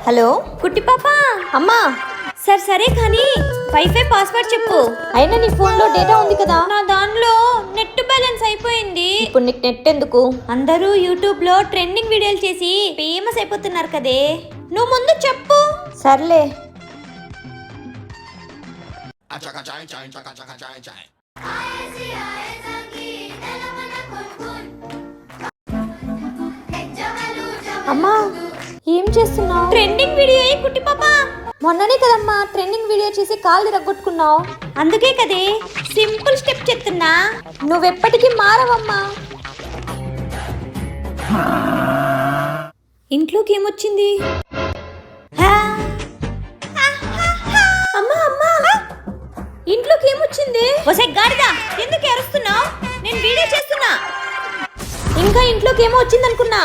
Hello కుట్టి పాప. అమ్మా. సరే కానీ వైఫై పాస్వర్డ్ చెప్పు. అయినా నీ ఫోన్లో డేటా ఉంది కదా. నా దానిలో నెట్ బ్యాలెన్స్ అయిపోయింది. ఇప్పుడు నీకు నెట్ ఎందుకు? అందరూ యూట్యూబ్ లో ట్రెండింగ్ వీడియోలు చేసి ఫేమస్ అయిపోతున్నారు కదే. నువ్వు ముందు చెప్పు. సర్లే. అమ్మా ఏం చేస్తున్నావు? ట్రెండింగ్ వీడియో కుట్టి పాప. మొన్ననే కదమ్మా ట్రెండింగ్ వీడియో చేసి కాళ్ళు రగ్గొట్టుకున్నావు. అందుకే కదే సింపుల్ స్టెప్ చెప్తున్నా. నువ్వెప్పటికీ మారవమ్మా. ఇంట్లోకి ఏమొచ్చింది? అమ్మా అమ్మా, ఇంట్లోకి ఏమొచ్చింది? ఒసే గాడిద, ఎందుకు అరుస్తున్నావు? నేను వీడియో చేస్తున్నా. ఇంకా ఇంట్లోకి ఏమో వచ్చింది అనుకున్నా.